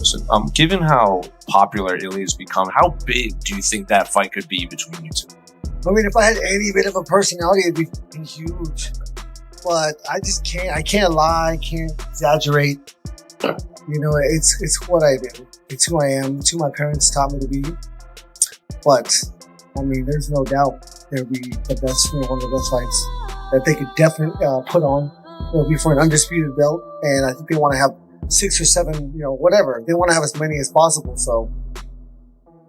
Listen, given how popular Ilia's become, how big do you think that fight could be between you two? I mean, if I had any bit of a personality, it'd be huge. But I just can't. I can't lie. I can't exaggerate. You know, it's what I do. It's who I am. It's who my parents taught me to be. But I mean, there's no doubt it'll be the best, one of the best fights that they could definitely put on. It'll be for an undisputed belt, and I think they want to have 6 or 7, whatever. They want to have as many as possible. So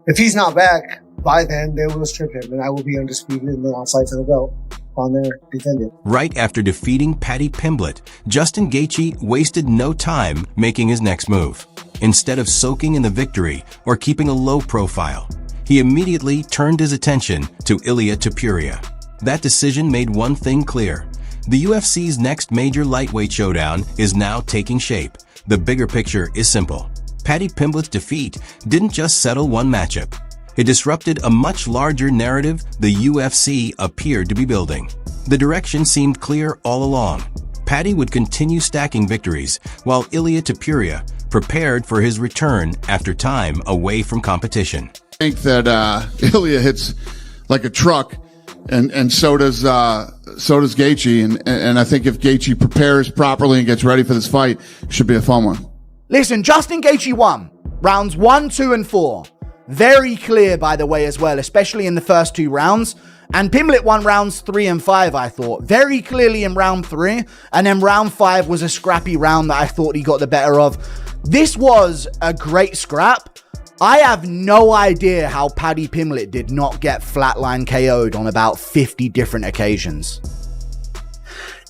if he's not back by then, they will strip him, and I will be undisputed and then I'll fight for the belt on there, defend it. Right after defeating Paddy Pimblett, Justin Gaethje wasted no time making his next move. Instead of soaking in the victory or keeping a low profile, he immediately turned his attention to Ilia Topuria. That decision made one thing clear. The UFC's next major lightweight showdown is now taking shape. The bigger picture is simple. Paddy Pimblett's defeat didn't just settle one matchup. It disrupted a much larger narrative the UFC appeared to be building. The direction seemed clear all along. Paddy would continue stacking victories, while Ilia Topuria prepared for his return after time away from competition. I think that Ilia hits like a truck, and so does Gaethje, and I think if Gaethje prepares properly and gets ready for this fight, it should be a fun one. Listen, Justin Gaethje won rounds 1, 2, and 4. Very clear, by the way, as well, especially in the first 2 rounds. And Pimblett won rounds 3 and 5, I thought. Very clearly in round 3. And then round 5 was a scrappy round that I thought he got the better of. This was a great scrap. I have no idea how Paddy Pimblett did not get flatline KO'd on about 50 different occasions.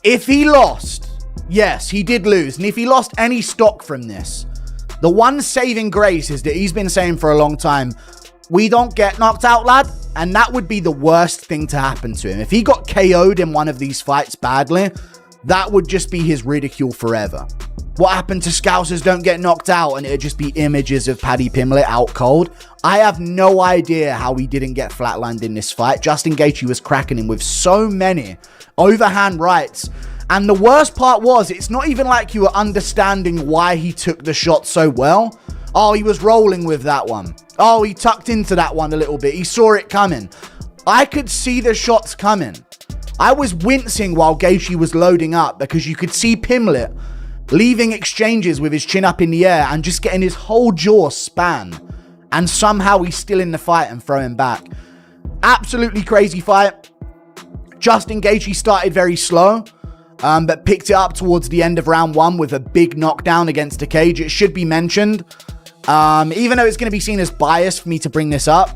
If he lost, yes, he did lose. And if he lost any stock from this, the one saving grace is that he's been saying for a long time, we don't get knocked out, lad. And that would be the worst thing to happen to him. If he got KO'd in one of these fights badly, that would just be his ridicule forever. What happened to Scousers don't get knocked out, and it'd just be images of Paddy Pimblett out cold. I have no idea how he didn't get flatlined in this fight. Justin Gaethje was cracking him with so many overhand rights. And the worst part was, it's not even like you were understanding why he took the shot so well. Oh, he was rolling with that one. Oh, he tucked into that one a little bit. He saw it coming. I could see the shots coming. I was wincing while Gaethje was loading up because you could see Pimblett leaving exchanges with his chin up in the air and just getting his whole jaw span. And somehow he's still in the fight and throwing back. Absolutely crazy fight. Justin Gaethje started very slow, but picked it up towards the end of round 1 with a big knockdown against a cage. It should be mentioned, even though it's going to be seen as biased for me to bring this up,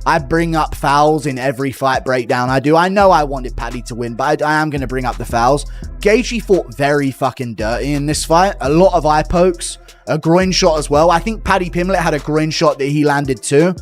I bring up fouls in every fight breakdown I do. I know I wanted Paddy to win, but I am going to bring up the fouls. Gaethje fought very fucking dirty in this fight. A lot of eye pokes, a groin shot as well. I think Paddy Pimblett had a groin shot that he landed too,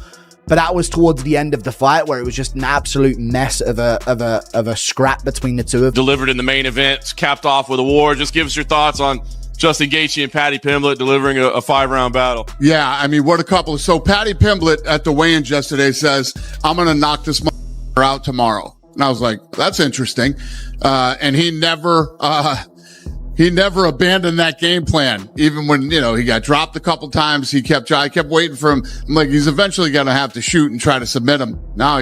but that was towards the end of the fight where it was just an absolute mess of a scrap between the two of them. Delivered in the main event, capped off with a war. Just give us your thoughts on Justin Gaethje and Paddy Pimblett delivering a 5-round battle. Yeah, I mean, what a couple. So Paddy Pimblett at the weigh-in yesterday says, I'm going to knock this motherfucker out tomorrow. And I was like, that's interesting. And he never abandoned that game plan. Even when, he got dropped a couple times, I kept waiting for him. I'm like, he's eventually going to have to shoot and try to submit him. Now,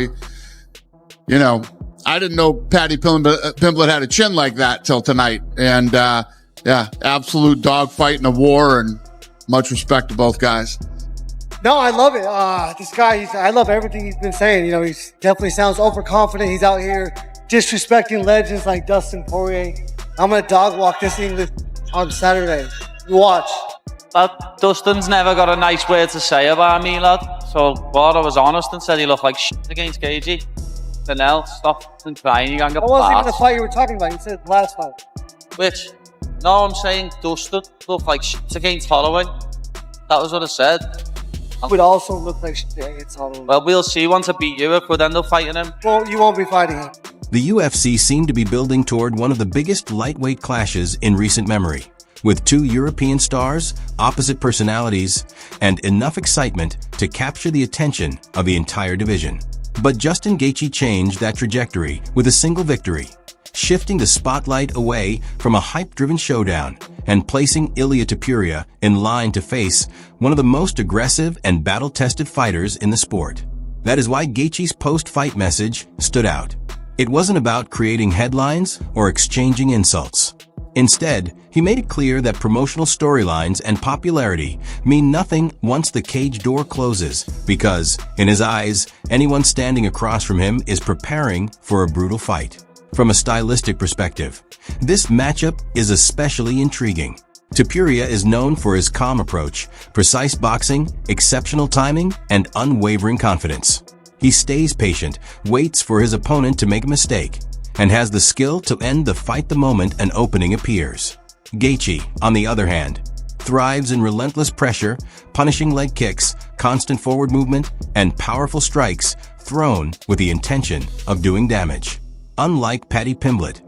I didn't know Paddy Pimblett had a chin like that till tonight. And, yeah, absolute dogfight in a war, and much respect to both guys. No, I love it. This guy, I love everything he's been saying. He definitely sounds overconfident. He's out here disrespecting legends like Dustin Poirier. I'm going to dog walk this thing on Saturday. You watch. Dustin's never got a nice word to say about me, lad. So, I was honest and said he looked like shit against Gaethje. Then stop and crying. You can't get What wasn't even the fight you were talking about? You said last fight. Which? No, I'm saying Dustin looked like shit against Holloway. That was what I said. Would also look like shit against Holloway. Well, we'll see once I beat you if we'd end up fighting him. Well, you won't be fighting him. The UFC seemed to be building toward one of the biggest lightweight clashes in recent memory, with 2 European stars, opposite personalities, and enough excitement to capture the attention of the entire division. But Justin Gaethje changed that trajectory with a single victory. shifting the spotlight away from a hype-driven showdown and placing Ilia Topuria in line to face one of the most aggressive and battle-tested fighters in the sport. That is why Gaethje's post-fight message stood out. It wasn't about creating headlines or exchanging insults. Instead, he made it clear that promotional storylines and popularity mean nothing once the cage door closes, because, in his eyes, anyone standing across from him is preparing for a brutal fight. From a stylistic perspective, this matchup is especially intriguing. Topuria is known for his calm approach, precise boxing, exceptional timing, and unwavering confidence. He stays patient, waits for his opponent to make a mistake, and has the skill to end the fight the moment an opening appears. Gaethje, on the other hand, thrives in relentless pressure, punishing leg kicks, constant forward movement, and powerful strikes thrown with the intention of doing damage. Unlike Paddy Pimblett,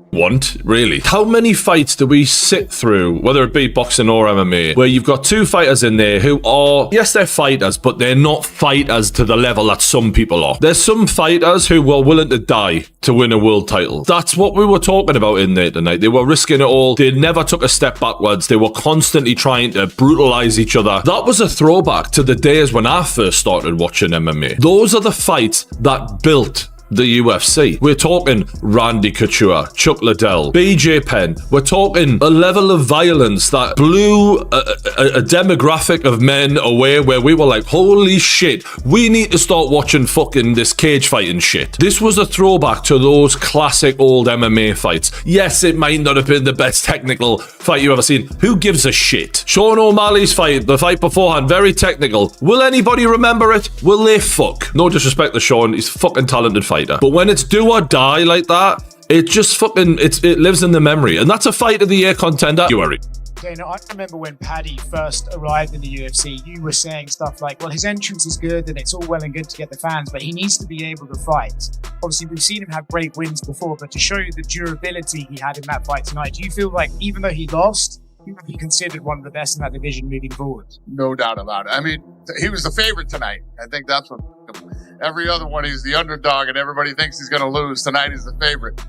really. How many fights do we sit through, whether it be boxing or MMA, where you've got two fighters in there who are, yes, they're fighters, but they're not fighters to the level that some people are. There's some fighters who were willing to die to win a world title. That's what we were talking about in there tonight. They were risking it all. They never took a step backwards. They were constantly trying to brutalize each other. That was a throwback to the days when I first started watching MMA. Those are the fights that built the UFC. We're talking Randy Couture, Chuck Liddell, BJ Penn. We're talking a level of violence that blew a demographic of men away, where we were like, holy shit, we need to start watching fucking this cage fighting shit. This was a throwback to those classic old MMA fights. Yes, it might not have been the best technical fight you've ever seen. Who gives a shit? Sean O'Malley's fight, the fight beforehand, very technical. Will anybody remember it? Will they fuck? No disrespect to Sean, he's a fucking talented fighter. But when it's do or die like that, it just fucking, it lives in the memory. And that's a fight of the year contender. You worry. Dana, I remember when Paddy first arrived in the UFC, you were saying stuff like, well, his entrance is good and it's all well and good to get the fans, but he needs to be able to fight. Obviously, we've seen him have great wins before, but to show you the durability he had in that fight tonight, do you feel like even though he lost, he would be considered one of the best in that division moving forward? No doubt about it. I mean, he was the favorite tonight. I think that's what every other one, he's the underdog and everybody thinks he's going to lose. Tonight he's the favorite.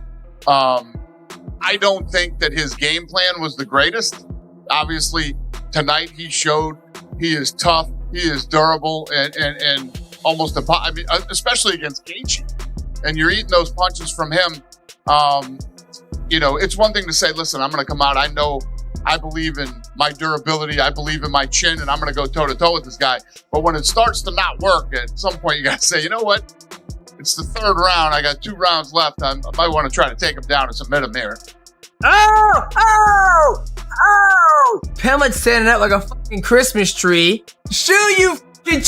I don't think that his game plan was the greatest. Obviously, tonight he showed he is tough, he is durable, and almost I mean, especially against Gaethje. And you're eating those punches from him. You know, it's one thing to say, listen, I'm going to come out. I know I believe in my durability. I believe in my chin, and I'm going to go toe-to-toe with this guy. But when it starts to not work, at some point you got to say, you know what? It's the third round. I got 2 rounds left. I might want to try to take him down and submit him here. Oh! Pimlet's standing up like a fucking Christmas tree. Shoo, you fucking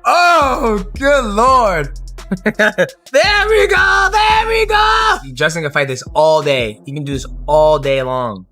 oh, good lord. There we go! Justin can fight this all day. He can do this all day long.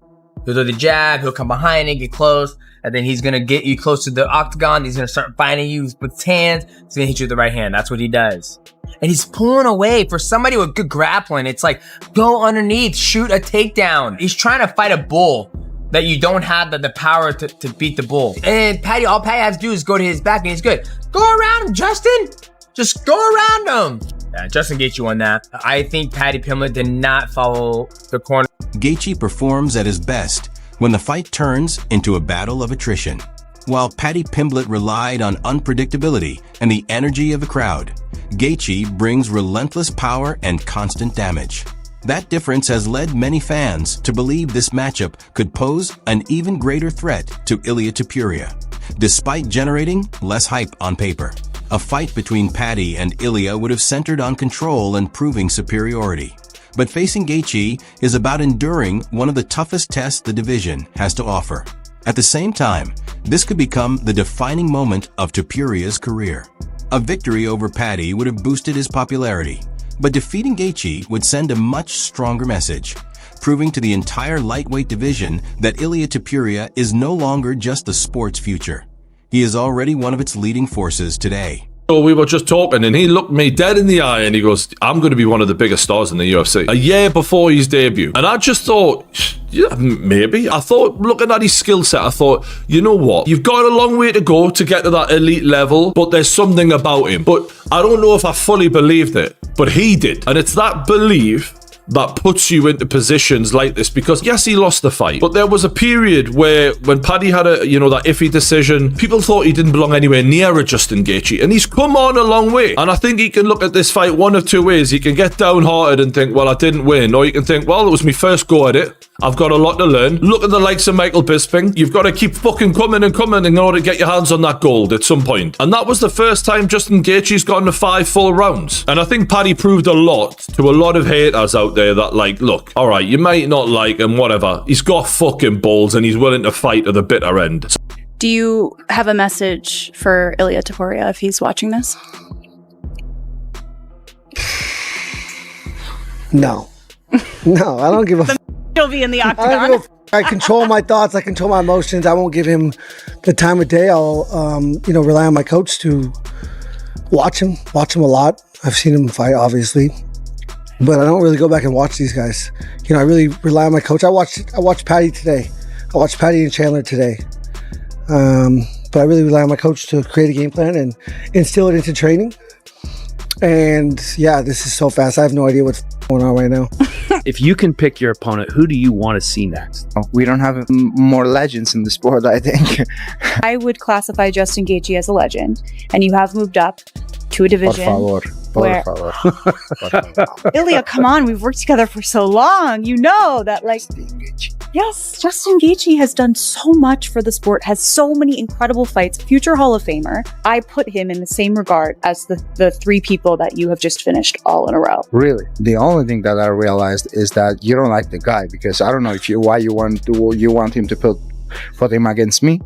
He'll do the jab, he'll come behind it, get close, and then he's gonna get you close to the octagon. He's gonna start fighting you with his hands. He's gonna hit you with the right hand. That's what he does. And he's pulling away. For somebody with good grappling, it's like, go underneath, shoot a takedown. He's trying to fight a bull that you don't have the power to beat the bull. And all Paddy has to do is go to his back and he's good. Go around him, Justin. Just go around him. Yeah, Justin Gaethje won that. I think Paddy Pimblett did not follow the corner. Gaethje performs at his best when the fight turns into a battle of attrition. While Paddy Pimblett relied on unpredictability and the energy of the crowd, Gaethje brings relentless power and constant damage. That difference has led many fans to believe this matchup could pose an even greater threat to Ilia Topuria, despite generating less hype on paper. A fight between Paddy and Ilia would have centered on control and proving superiority. But facing Gaethje is about enduring one of the toughest tests the division has to offer. At the same time, this could become the defining moment of Topuria's career. A victory over Paddy would have boosted his popularity, but defeating Gaethje would send a much stronger message, proving to the entire lightweight division that Ilia Topuria is no longer just the sport's future. He is already one of its leading forces today. So we were just talking and he looked me dead in the eye and he goes, I'm going to be one of the biggest stars in the UFC. A year before his debut. And I just thought, yeah, maybe. I thought, looking at his skill set, I thought, you know what? You've got a long way to go to get to that elite level, but there's something about him. But I don't know if I fully believed it, but he did. And it's that belief that puts you into positions like this, because yes, he lost the fight, but there was a period where when Paddy had that iffy decision, people thought he didn't belong anywhere near a Justin Gaethje, and he's come on a long way. And I think he can look at this fight one of two ways. He can get downhearted and think, well, I didn't win, or you can think, well, it was my first go at it. I've got a lot to learn. Look at the likes of Michael Bisping. You've got to keep fucking coming in order to get your hands on that gold at some point. And that was the first time Justin Gaethje's gotten to 5 full rounds. And I think Paddy proved a lot to a lot of haters out there that, like, look, all right, you might not like him, whatever. He's got fucking balls and he's willing to fight to the bitter end. Do you have a message for Ilia Topuria if he's watching this? No. No, I don't give a He'll be in the octagon. I control my thoughts. I control my emotions. I won't give him the time of day. I'll, rely on my coach to watch him a lot. I've seen him fight, obviously, but I don't really go back and watch these guys. I really rely on my coach. I watched Paddy today. I watched Paddy and Chandler today. But I really rely on my coach to create a game plan and instill it into training. And yeah, this is so fast. I have no idea what's going on right now. If you can pick your opponent, who do you want to see next? We don't have more legends in the sport, I think. I would classify Justin Gaethje as a legend, and you have moved up to a division where... Ilia, come on, we've worked together for so long. You know that, like... Yes, Justin Gaethje has done so much for the sport, has so many incredible fights, future Hall of Famer. I put him in the same regard as the 3 people that you have just finished all in a row. Really? The only thing that I realized is that you don't like the guy, because I don't know why you want him to put him against me.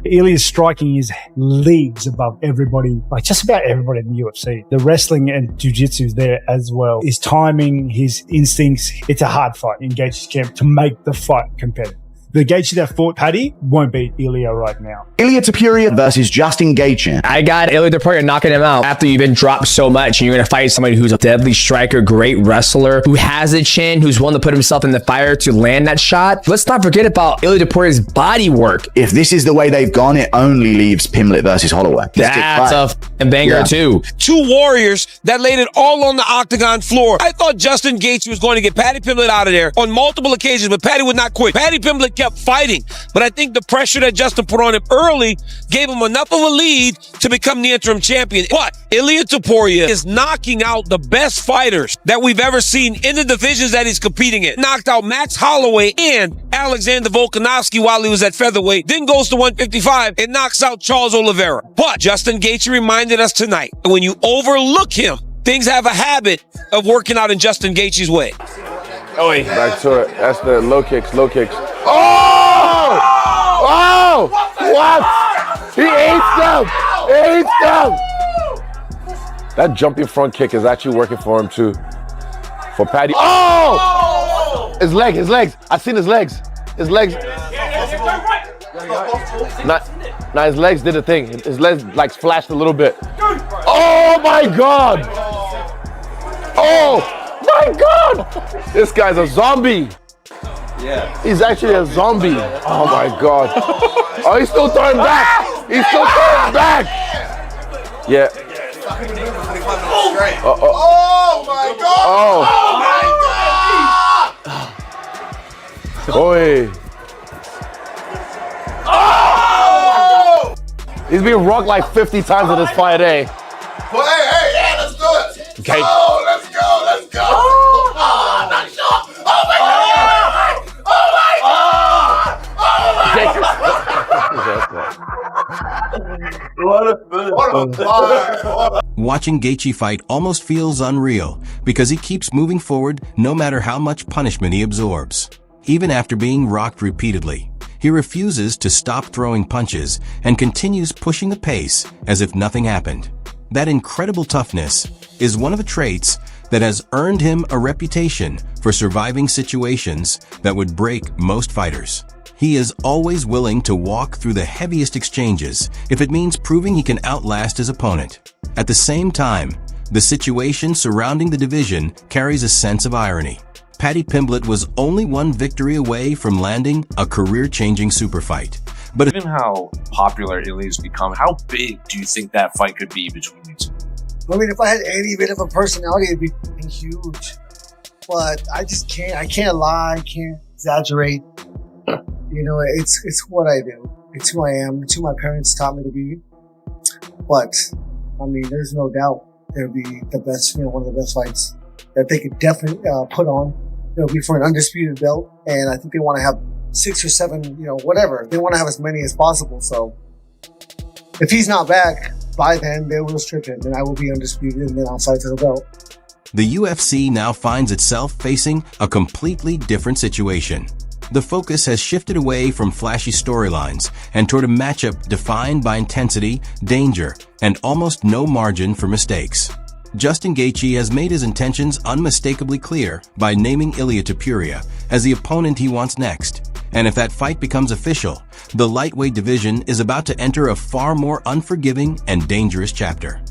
Ilia's striking is leagues above everybody, like just about everybody in the UFC. The wrestling and jiu-jitsu is there as well. His timing, his instincts, it's a hard fight in Gaethje's camp to make the fight competitive. The Gaethje that fought Paddy won't beat Ilia right now. Ilia Topuria versus Justin Gaethje. I got Ilia Topuria knocking him out after you've been dropped so much, and you're going to fight somebody who's a deadly striker, great wrestler, who has a chin, who's willing to put himself in the fire to land that shot. Let's not forget about Ilia Topuria's body work. If this is the way they've gone, it only leaves Pimblett versus Holloway. That's a f***ing banger too. 2 warriors that laid it all on the octagon floor. I thought Justin Gaethje was going to get Paddy Pimblett out of there on multiple occasions, but Paddy would not quit. Paddy Pimblett kept fighting, but I think the pressure that Justin put on him early gave him enough of a lead to become the interim champion. But Ilia Topuria is knocking out the best fighters that we've ever seen in the divisions that he's competing in. Knocked out Max Holloway and Alexander Volkanovski while he was at featherweight, then goes to 155 and knocks out Charles Oliveira. But Justin Gaethje reminded us tonight, when you overlook him, things have a habit of working out in Justin Gaethje's way. Oh, back to it. That's the low kicks, low kicks. Oh! Oh! What? He ate them! That jumping front kick is actually working for him too. For Paddy. Oh! His legs. I seen his legs. His legs. Nah, his legs did a thing. His legs like flashed a little bit. Oh my God! Oh! My God! This guy's a zombie. Yeah. He's actually a zombie. Oh my God. Oh, he's still throwing back. He's still throwing back. Yeah. Oh my God! Oh. Oi. Oh! He's being rocked like 50 times in this fight, eh? Well, hey, let's do it. Okay. Oh, let's go. Oh, not sure. Oh my God! Oh my God! Watching Gaethje fight almost feels unreal because he keeps moving forward no matter how much punishment he absorbs. Even after being rocked repeatedly, he refuses to stop throwing punches and continues pushing the pace as if nothing happened. That incredible toughness is one of the traits that has earned him a reputation for surviving situations that would break most fighters. He is always willing to walk through the heaviest exchanges if it means proving he can outlast his opponent. At the same time, the situation surrounding the division carries a sense of irony. Paddy Pimblett was only one victory away from landing a career-changing super fight. But given how popular Ilia's become, how big do you think that fight could be between these two? I mean, if I had any bit of a personality, it'd be huge. but I just can't. I can't lie. I can't exaggerate. You know, it's what I do. It's who I am. It's who my parents taught me to be. But I mean, there's no doubt it'll be the best. You know, one of the best fights that they could definitely put on. It'll be for an undisputed belt, and I think they want to have 6 or 7. You know, whatever they want to have as many as possible. So if he's not back by then, they will strip him, and I will be undisputed, and then I'll fight to the belt. The UFC now finds itself facing a completely different situation. The focus has shifted away from flashy storylines and toward a matchup defined by intensity, danger, and almost no margin for mistakes. Justin Gaethje has made his intentions unmistakably clear by naming Ilia Topuria as the opponent he wants next. And if that fight becomes official, the lightweight division is about to enter a far more unforgiving and dangerous chapter.